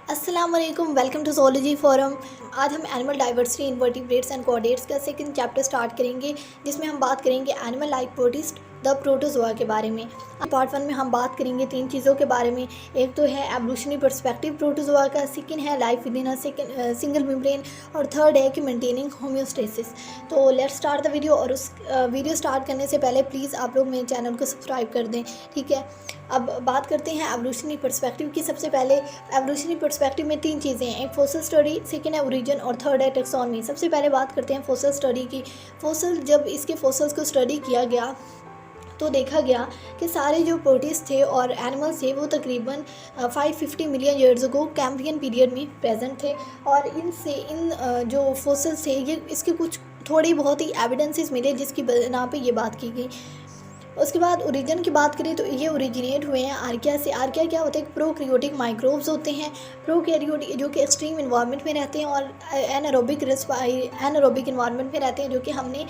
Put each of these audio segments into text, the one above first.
अस्सलाम वालेकुम, welcome to zoology forum. आज हम animal diversity invertebrates and chordates का सेकंड चैप्टर स्टार्ट करेंगे, जिसमें हम बात करेंगे animal like protist the protozoa के बारे में। पार्ट 1 में हम बात करेंगे 3 चीज़ों के बारे में। एक तो है एवोल्यूशनरी पर्सपेक्टिव प्रोटोजोआ का, सेकंड है life with in a single membrane, और थर्ड है कि मेंटेनिंग होम्योस्टेसिस। तो लेट्स स्टार्ट द वीडियो। और उस वीडियो स्टार्ट करने से पहले प्लीज़ आप लोग मेरे चैनल को सब्सक्राइब कर दें, ठीक है। अब बात करते हैं एवोल्यूशनरी पर्सपेक्टिव की। सबसे पहले एवोल्यूशनरी पर्सपेक्टिव में 3 चीज़ें हैं, एक फोसिल स्टडी, सेकंड है ओरिजिन और थर्ड है टेक्सोनमी। सबसे पहले बात करते हैं फोसिल स्टडी की। फोसिल, जब इसके फोसिल्स को स्टडी किया गया तो देखा गया कि सारे जो प्रोटिस्ट थे और एनिमल्स थे वो तकरीबन 550 मिलियन ईयर्स को कैम्ब्रियन पीरियड में प्रेजेंट थे। और जो फोसिल्स थे ये इसके कुछ थोड़ी बहुत ही एविडेंसेस मिले, जिसकी बिना पे ये बात की गई। उसके बाद ओरिजिन की बात करें तो ये ओरिजिनेट हुए हैं आर्किया से। आर्किया क्या होता है? प्रोकैरियोटिक माइक्रोब्स होते हैं, प्रोकैरियोटिक जो कि एक्सट्रीम इन्वायरमेंट में रहते हैं और एनारोबिक इन्वायरमेंट में रहते हैं, जो कि हमने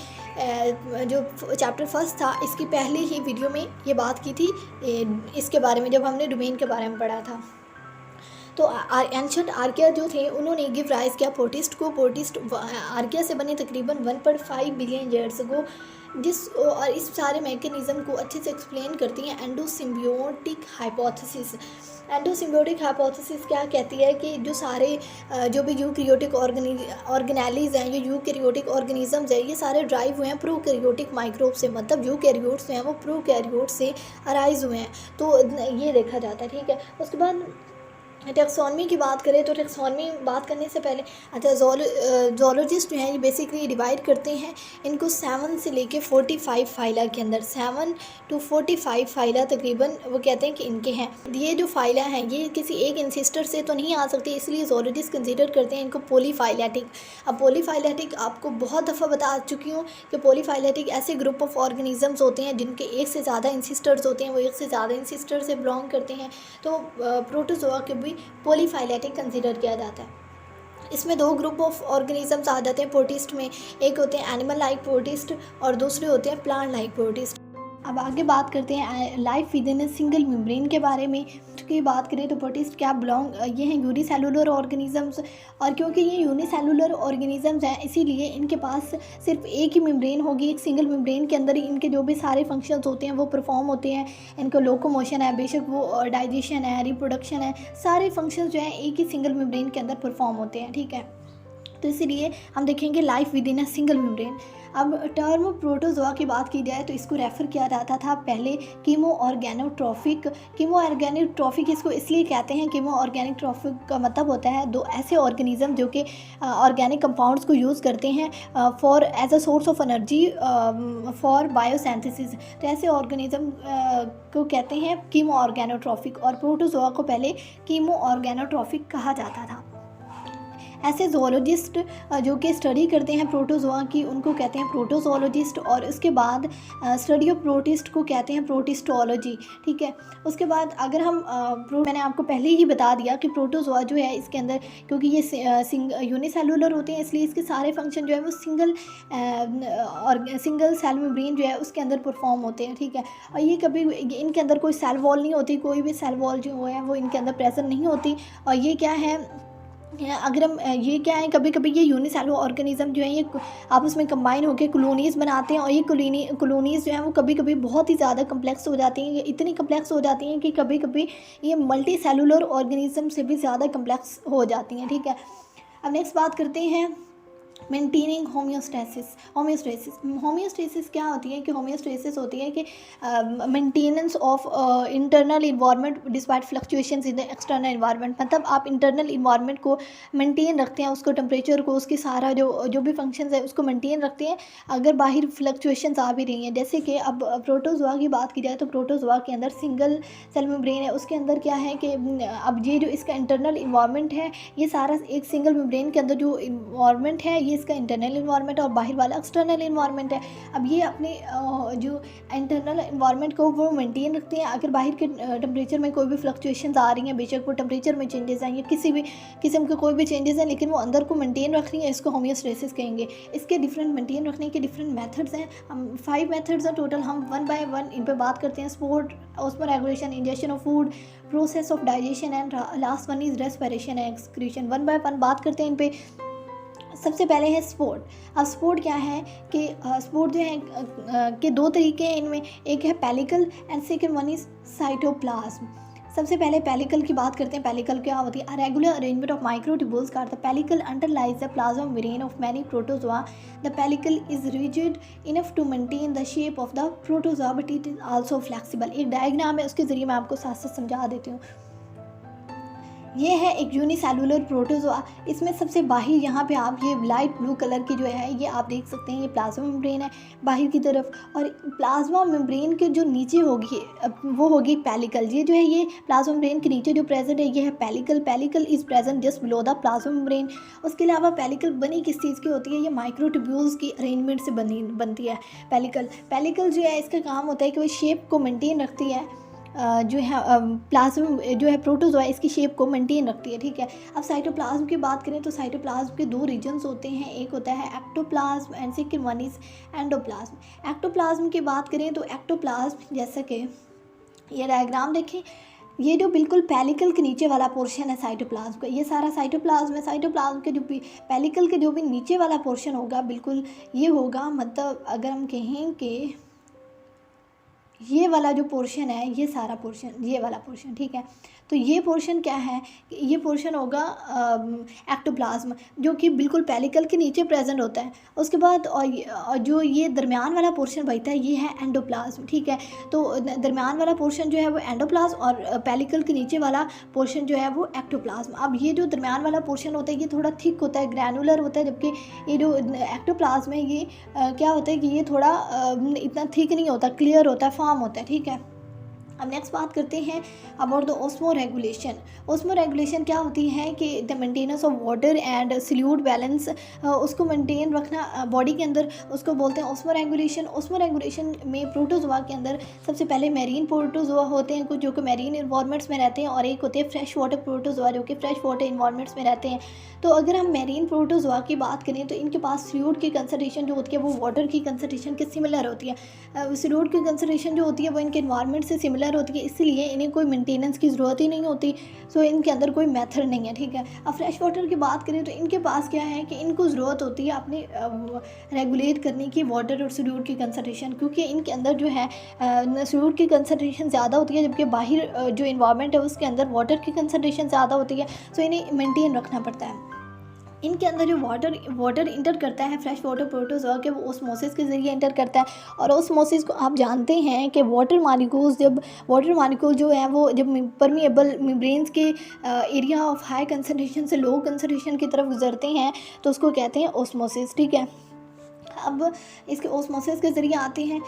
जो चैप्टर फर्स्ट था इसकी पहली ही वीडियो में ये बात की थी इसके बारे में, जब हमने डोमेन के बारे में पढ़ा था। तो एंशंट आर्किया जो थे उन्होंने गिव राइज किया प्रोटिस्ट को। प्रोटिस्ट आर्किया से बने तकरीबन 1.5 बिलियन ईयर्स को, और इस सारे मैकेनिज़्म को अच्छे से एक्सप्लेन करती हैं एंडोसिम्बियोटिक हाइपोथेसिस। एंडोसिम्बियोटिक हाइपोथेसिस क्या कहती है कि जो सारे जो भी यूकैरियोटिक ऑर्गेनेलीज हैं, ये यूकैरियोटिक ऑर्गेनिजम्स हैं, ये सारे ड्राइव हुए हैं प्रोकैरियोटिक माइक्रोब से। मतलब यूकैरियोट्स हैं वो प्रोकैरियोट से अराइज हुए हैं, तो ये देखा जाता है, ठीक है। उसके बाद टेक्सोनमी की बात करें तो टेक्सोनमी बात करने से पहले ज़ूलॉजिस्ट जो हैं ये बेसिकली डिवाइड करते हैं इनको 7 से लेके 45 फाइला के अंदर। 7 to 45 फाइला तकरीबन वो कहते हैं कि इनके हैं। ये जो फाइला हैं ये किसी एक इंसिस्टर से तो नहीं आ सकती, इसलिए ज़ूलॉजिस्ट कंसीडर करते हैं इनको पॉलीफाइलेटिक। अब पॉलीफाइलेटिक आपको बहुत दफ़ा बता चुकी हूँ कि पॉलीफाइलेटिक ऐसे ग्रुप ऑफ ऑर्गेनिजम्स होते हैं जिनके एक से ज़्यादा इंसिस्टर्स होते हैं, वो एक से ज़्यादा इंसिस्टर से बिलोंग करते हैं। तो प्रोटोजोआ के भी पॉलीफाइलेटिक कंसीडर किया जाता है। इसमें 2 ग्रुप ऑफ ऑर्गेनिजम्स आ जाते हैं प्रोटिस्ट में, एक होते हैं एनिमल लाइक प्रोटिस्ट और दूसरे होते हैं प्लांट लाइक प्रोटिस्ट। अब आगे बात करते हैं life with in a single membrane के बारे में। की बात करें तो प्रोटिस्ट क्या ये हैं यूनिसेलुलर ऑर्गेनिजम्स, और क्योंकि ये यूनिसेलुलर ऑर्गेनिजम्स हैं इसीलिए इनके पास सिर्फ एक ही मेम्ब्रेन होगी। एक सिंगल मेम्ब्रेन के अंदर ही इनके जो भी सारे फंक्शंस होते हैं वो परफॉर्म होते हैं। इनको लोकोमोशन है, बेशक वो डाइजेशन है, रिप्रोडक्शन है, सारे फंक्शंस जो हैं एक ही सिंगल मेम्ब्रेन के अंदर परफॉर्म होते हैं, ठीक है। तो इसीलिए हम देखेंगे life with in a single membrane. अब टर्म प्रोटोजोआ की बात की जाए तो इसको रेफ़र किया जाता था पहले कीमो ऑर्गेनोट्रॉफिक। कीमो ऑर्गेनोट्रॉफिक इसको इसलिए कहते हैं, कीमो ऑर्गेनोट्रॉफिक का मतलब होता है 2 ऐसे ऑर्गेनिज़म जो कि ऑर्गेनिक कंपाउंड्स को यूज़ करते हैं for as a source of energy for biosynthesis. तो ऐसे ऑर्गेनिज़म को कहते हैं कीमो ऑर्गेनोट्रॉफिक, और प्रोटोजोआ को पहले कीमो ऑर्गेनोट्रॉफिक कहा जाता था। ऐसे ज़ूलॉजिस्ट जो कि स्टडी करते हैं प्रोटोजोआ की उनको कहते हैं प्रोटोजोलॉजिस्ट, और उसके बाद स्टडी ऑफ प्रोटिस्ट को कहते हैं प्रोटिस्टोलॉजी, ठीक है। उसके बाद अगर हम मैंने आपको पहले ही बता दिया कि प्रोटोजोआ जो है इसके अंदर, क्योंकि ये यूनिसेलुलर होते हैं इसलिए इसके सारे फंक्शन जो है वो सिंगल सेल मेम्ब्रेन जो है उसके अंदर परफॉर्म होते हैं, ठीक है। और ये कभी इनके अंदर कोई सेल वॉल नहीं होती, कोई भी सेल वॉल जो है वो इनके अंदर प्रेजेंट नहीं होती। और ये क्या है, अगर हम ये क्या है, कभी कभी ये यूनिसेलुलर ऑर्गेनिज्म जो है ये आपस में कंबाइन होकर कॉलोनीज़ बनाते हैं, और ये कॉलोनीज़ जो है वो कभी कभी बहुत ही ज़्यादा कम्प्लेक्स हो जाती हैं। ये इतनी कम्प्लेक्स हो जाती हैं कि कभी कभी ये मल्टी सेलुलर ऑर्गेनिज्म से भी ज़्यादा कम्प्लेक्स हो जाती हैं, ठीक है। अब नेक्स्ट बात करते हैं मेंटेनिंग होम्योस्टेसिस क्या होती है कि होम्योस्टेसिस होती है कि maintenance of internal environment despite fluctuations in the external environment. मतलब आप इंटरनल इन्वायरमेंट को मेंटेन रखते हैं, उसको टेम्परेचर को, उसकी सारा जो भी फंक्शंस है उसको मेंटेन रखते हैं अगर बाहर फ्लक्चुएशंस आ भी रही हैं। जैसे कि अब प्रोटोजोआ की बात की जाए तो प्रोटोजोआ के अंदर सिंगल सेल मेम्ब्रेन है, उसके अंदर क्या है कि अब ये जो इसका इंटरनल इन्वायरमेंट है ये सारा एक सिंगल मेम्ब्रेन के अंदर जो इन्वायरमेंट है ये इसका इंटरनल इन्वायरमेंट और बाहर वाला एक्सटर्नल इन्वायरमेंट है। अब ये अपने जो इंटरनल इन्वायरमेंट को वो मेंटेन रखते हैं। अगर बाहर के टेम्परेचर में कोई भी फ्लक्चुएशंस आ रही हैं, बेशक वो टेम्परेचर में चेंजेस हैं या किसी भी किस्म के कोई भी चेंजेस हैं, लेकिन वो अंदर को मेंटेन रख रही हैं, इसको होमियोस्टेसिस कहेंगे। इसके डिफरेंट मेंटेन रखने के डिफरेंट मेथड्स हैं। हम 5 मेथड्स हैं टोटल, हम 1 बाय 1 इन पे बात करते हैं। Sport, osmoregulation, injection of food, process of digestion and last one is respiration and excretion. 1 by 1 बात करते हैं इन पे। सबसे पहले है स्पोर्ट। अब स्पोर्ट क्या है कि स्पोर्ट जो है के 2 तरीके हैं इनमें, एक है pellicle and second one is cytoplasm. सबसे पहले पेलिकल की बात करते हैं। पेलिकल क्या होती है? A regular arrangement of microtubules का the pellicle underlies the plasma membrane of many protozoa. The pellicle is rigid enough to maintain the shape of the protozoa but it is also flexible. एक diagram है, उसके ज़रिए मैं आपको साथ साथ समझा देती हूँ। ये है एक यूनिसेलुलर प्रोटोजोआ। इसमें सबसे बाहर यहाँ पे आप ये लाइट ब्लू कलर की जो है ये आप देख सकते हैं, ये प्लाज्मा मेम्ब्रेन है बाहर की तरफ, और प्लाज्मा मेम्ब्रेन के जो नीचे होगी वो होगी पेलिकल। ये जो है ये प्लाज्मा मेम्ब्रेन के नीचे जो प्रेजेंट है ये है pellicle. Pellicle is present just below the plasma membrane. उसके अलावा पेलिकल बनी किस चीज़ की होती है? ये माइक्रोट्यूब्यूल्स की अरेंजमेंट से बनती है पेलिकल। पेलिकल जो है इसका काम होता है कि वो शेप को मेंटेन रखती है, जो है प्लाज्म जो है प्रोटोजोआ इसकी शेप को मेंटेन रखती है, ठीक है। अब साइटोप्लाज्म की बात करें तो साइटोप्लाज्म के 2 रीजन्स होते हैं, एक होता है ectoplasm and second one is endoplasm. Ectoplasm की बात करें तो एक्टोप्लाज्म जैसे कि ये डायग्राम देखें, ये जो बिल्कुल पेलिकल के नीचे वाला पोर्शन है साइटोप्लाज्म का, ये सारा साइटोप्लाज्म है। साइटोप्लाज्म के जो भी पेलिकल के जो भी नीचे वाला पोर्शन होगा बिल्कुल ये होगा, मतलब अगर हम कहें कि ये वाला जो पोर्शन है ये सारा पोर्शन, ये वाला पोर्शन, ठीक है। तो ये पोर्शन क्या है? ये पोर्शन होगा एक्टोप्लाज्म, जो कि बिल्कुल पेलिकल के नीचे प्रेजेंट होता है। उसके बाद और जो ये दरमियान वाला पोर्शन बचता है ये है एंडोप्लाज्म, ठीक है। तो दरमियान वाला पोर्शन जो है वो एंडोप्लाज्म और पेलिकल के नीचे वाला पोर्शन जो है वो एक्टोप्लाज्म। अब ये जो दरमियान वाला पोर्शन होता है ये थोड़ा थिक होता है, ग्रैनुलर होता है, जबकि ये जो एक्टोप्लाज्म है ये क्या होता है कि ये थोड़ा इतना थिक नहीं होता, क्लियर होता है, फॉर्म होता है, ठीक है। अब नेक्स्ट बात करते हैं about the osmo regulation. Osmo regulation क्या होती है कि the maintenance of water and solute balance, उसको मेंटेन रखना बॉडी के अंदर, उसको बोलते हैं ऑस्मो रेगुलेशन। ऑस्मो रेगुलेशन में प्रोटोजोआ के अंदर सबसे पहले मैरीन प्रोटोजोआ होते हैं कुछ, जो कि मैरीन इन्वायरमेंट्स में रहते हैं, और एक होते हैं फ्रेश वाटर प्रोटोजोआ जो कि फ्रेश वाटर इन्वायरमेंट्स में रहते हैं। तो अगर हम मैरीन प्रोटोजोआ की बात करें तो इनके पास सॉल्यूट की कंसंट्रेशन जो होती है वो वाटर की कंसंट्रेशन के सिमिलर होती है। सॉल्यूट की कंसंट्रेशन जो होती है वो इनके इन्वायरमेंट से सिमिलर होती है, इसलिए इन्हें कोई मेंटेनेंस की ज़रूरत ही नहीं होती। सो इनके अंदर कोई मेथड नहीं है, ठीक है। अब फ्रेश वाटर की बात करें तो इनके पास क्या है कि इनको ज़रूरत होती है अपने रेगुलेट करने की वाटर और सॉल्यूट की कंसंट्रेशन, क्योंकि इनके अंदर जो है सॉल्यूट की कंसंट्रेशन ज़्यादा होती है, जबकि बाहर जो इन्वायरमेंट है उसके अंदर वाटर की कंसंट्रेशन ज़्यादा होती है। सो इन्हें मेंटेन रखना पड़ता है। इनके अंदर जो वाटर इंटर करता है फ्रेश वाटर प्रोटोजोआ के, वो ओस्मोसिस के ज़रिए इंटर करता है। और ओस्मोसिस को आप जानते हैं कि वाटर मॉलिक्यूल जो है वो जब परमिएबल मेम्ब्रेन्स के एरिया ऑफ हाई कंसंट्रेशन से लो कंसंट्रेशन की तरफ गुजरते हैं तो उसको कहते हैं ओस्मोसिस, ठीक है। अब इसके ओस्मोसिस के ज़रिए आते हैं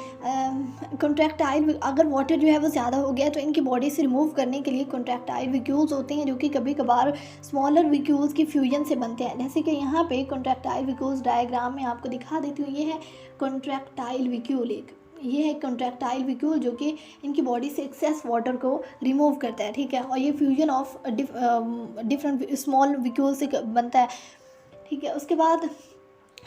कॉन्ट्रैक्टाइल। अगर वाटर जो है वो ज़्यादा हो गया तो इनकी बॉडी से रिमूव करने के लिए कॉन्ट्रैक्टाइल विक्यूल्स होते हैं, जो कि कभी कभार स्मॉलर विक्यूल्स की फ्यूजन से बनते हैं। जैसे कि यहाँ पे कॉन्ट्रैक्टाइल विक्यूल्स डायग्राम में आपको दिखा देती हूँ। ये है कॉन्ट्रैक्टाइल विक्यूल, ये है कॉन्ट्रैक्टाइल विक्यूल जो कि इनकी बॉडी से एक्सेस वाटर को रिमूव करता है, ठीक है। और ये फ्यूजन ऑफ डिफरेंट स्मॉल विक्यूल से बनता है, ठीक है। उसके बाद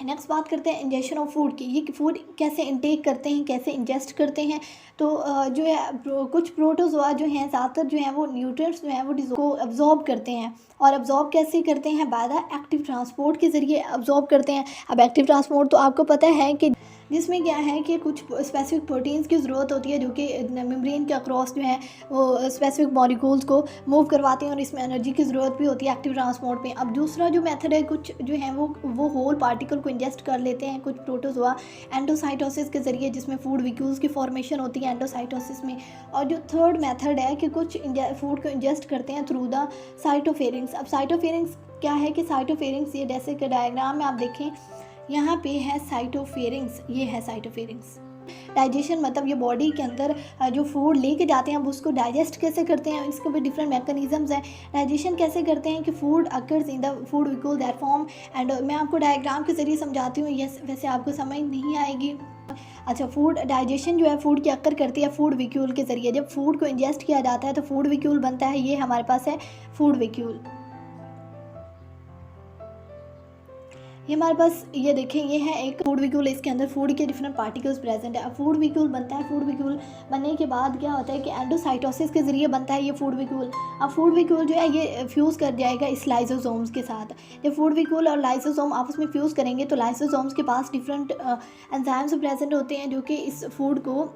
नेक्स्ट बात करते हैं इंजेक्शन ऑफ फूड की। ये फूड कैसे इनटेक करते हैं, कैसे इंजेस्ट करते हैं। तो जो है कुछ प्रोटोजोआ जो हैं ज़्यादातर जो हैं वो न्यूट्रिएंट्स जो हैं वो को अब्जॉर्ब करते हैं, और अब्जॉर्ब कैसे करते हैं? बाय द एक्टिव ट्रांसपोर्ट के ज़रिए अब्जॉर्ब करते हैं। अब एक्टिव ट्रांसपोर्ट तो आपको पता है कि जिसमें क्या है कि कुछ स्पेसिफिक प्रोटीन्स की ज़रूरत होती है जो कि मेम्ब्रेन के अक्रॉस जो है वो स्पेसिफिक मॉलिक्यूल्स को मूव करवाते हैं, और इसमें एनर्जी की ज़रूरत भी होती है एक्टिव ट्रांसपोर्ट में। अब दूसरा जो मेथड है, कुछ जो है वो होल पार्टिकल को इंजेस्ट कर लेते हैं कुछ प्रोटोजोआ एंडोसाइटोसिस के ज़रिए, जिसमें फूड विक्यूल्स की फॉर्मेशन होती है एंडोसाइटोसिस में। और जो थर्ड मेथड है कि कुछ फूड को इंजेस्ट करते हैं थ्रू द साइटोफेरिंग्स। अब साइटोफेरिंग्स क्या है कि साइटोफेरिंग्स ये जैसे कि डायग्राम में आप देखें, यहाँ पे है साइटोफेरिंग्स, ये है साइटोफेरिंग्स, डाइजेशन मतलब ये बॉडी के अंदर जो फूड लेके जाते हैं अब उसको डाइजेस्ट कैसे करते हैं, इसके भी डिफरेंट मैकेनिज़म्स हैं। डाइजेशन कैसे करते हैं कि food occurs in the food विक्यूल that form, and मैं आपको डायग्राम के ज़रिए समझाती हूँ, यस वैसे आपको समझ नहीं आएगी। अच्छा, फूड डाइजेशन जो है फूड की अक्कर करती है फूड विक्यूल के ज़रिए। जब फूड को इंजेस्ट किया जाता है तो फूड विक्यूल बनता है, ये हमारे पास है फूड विक्यूल। ये हमारे पास ये देखें, ये है एक फूड विक्यूल, इसके अंदर फूड के डिफरेंट पार्टिकल्स प्रेजेंट है। अब फूड विक्यूल बनता है, फूड विक्यूल बनने के बाद क्या होता है कि एंडोसाइटोसिस के ज़रिए बनता है ये फूड विक्यूल। अब फूड विक्यूल जो है ये फ्यूज़ कर जाएगा इस लाइसोसोम्स के साथ। जब फूड विक्यूल और लाइसोसोम आपस में फ्यूज़ करेंगे तो लाइसोसोम्स के पास डिफरेंट एंजाइम्स प्रेजेंट होते हैं जो कि इस फूड को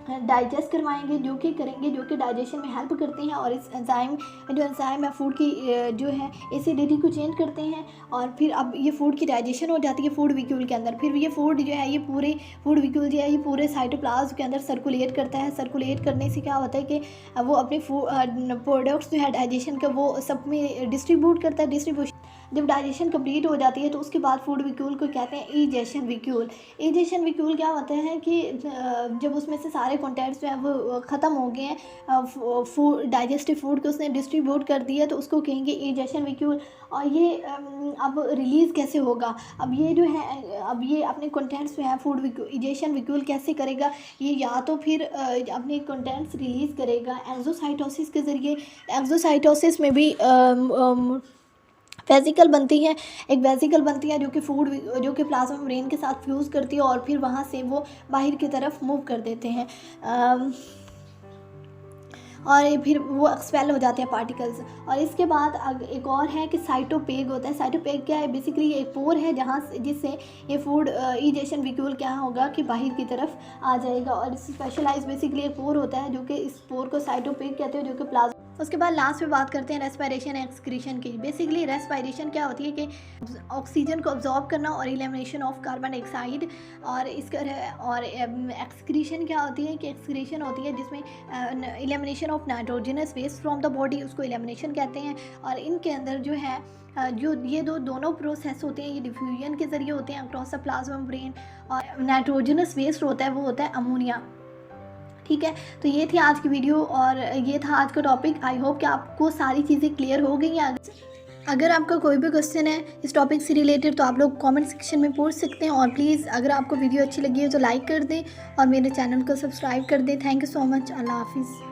डाइजेस्ट करवाएंगे, जो कि करेंगे, जो कि डाइजेशन में हेल्प करते हैं। और इस एंजाइम जो एंजाइम है फूड की जो है एसिडिटी को चेंज करते हैं, और फिर अब ये फूड की डाइजेशन हो जाती है फूड विक्यूल के अंदर। फिर ये फूड जो है ये पूरे फूड विक्यूल जो है ये पूरे साइटोप्लाज्म के अंदर सर्कुलेट करता है। सर्कुलेट करने से क्या होता है कि वो अपने प्रोडक्ट्स जो है डाइजेशन का वो सब में डिस्ट्रीब्यूट करता है। डिस्ट्रीब्यूशन जब डाइजेशन कंप्लीट हो जाती है तो उसके बाद फूड विक्यूल को कहते हैं ईजेशन विक्यूल। ईजेशन विक्यूल क्या होता है कि जब उसमें से सारे कंटेंट्स जो हैं वो ख़त्म हो गए हैं, फूड डाइजेस्टिव फूड को उसने डिस्ट्रीब्यूट कर दिया तो उसको कहेंगे ईजेशन विक्यूल। और ये अब रिलीज़ कैसे होगा, अब ये जो है अब ये अपने कंटेंट्स जो है फूड ईजेशन विक्यूल कैसे करेगा, ये या तो फिर अपने कंटेंट्स रिलीज़ करेगा एक्सोसाइटोसिस के ज़रिए। एक्सोसाइटोसिस में भी वेसिकल बनती है, एक वेसिकल बनती है जो कि फूड जो कि प्लाज्मा मेम्ब्रेन के साथ फ्यूज़ करती है और फिर वहाँ से वो बाहर की तरफ मूव कर देते हैं और फिर वो एक्सपेल हो जाते हैं पार्टिकल्स। और इसके बाद एक और है कि साइटोपेग होता है। साइटोपेग क्या है, बेसिकली ये एक पोर है जहाँ जिससे ये फूड ईजेशन विक्यूल क्या होगा कि बाहर की तरफ आ जाएगा। और स्पेशलाइज बेसिकली एक पोर होता है जो कि इस पोर को साइटोपेग कहते हैं जो कि प्लाज्मा। उसके बाद लास्ट में बात करते हैं रेस्पिरेशन एक्सक्रीशन की। बेसिकली रेस्पिरेशन क्या होती है कि ऑक्सीजन को अब्जॉर्ब करना और एलिमिनेशन ऑफ कार्बन डाइऑक्साइड। और इसका और एक्सक्रीशन क्या होती है कि एक्सक्रीशन होती है जिसमें elimination of nitrogenous waste from the body, उसको एलिमिनेशन कहते हैं। और इनके अंदर जो है जो ये दोनों प्रोसेस होते हैं ये डिफ्यूजन के ज़रिए होते हैं अक्रॉस द प्लाज्मा मेम्ब्रेन। और नाइट्रोजनस वेस्ट होता है वो होता है अमोनिया। ठीक है, तो ये थी आज की वीडियो और ये था आज का टॉपिक। आई होप कि आपको सारी चीज़ें क्लियर हो गई हैं। अगर आपका कोई भी क्वेश्चन है इस टॉपिक से रिलेटेड तो आप लोग कमेंट सेक्शन में पूछ सकते हैं। और प्लीज़ अगर आपको वीडियो अच्छी लगी है तो लाइक कर दें और मेरे चैनल को सब्सक्राइब कर दें। Thank you so much. अल्लाह हाफिज़।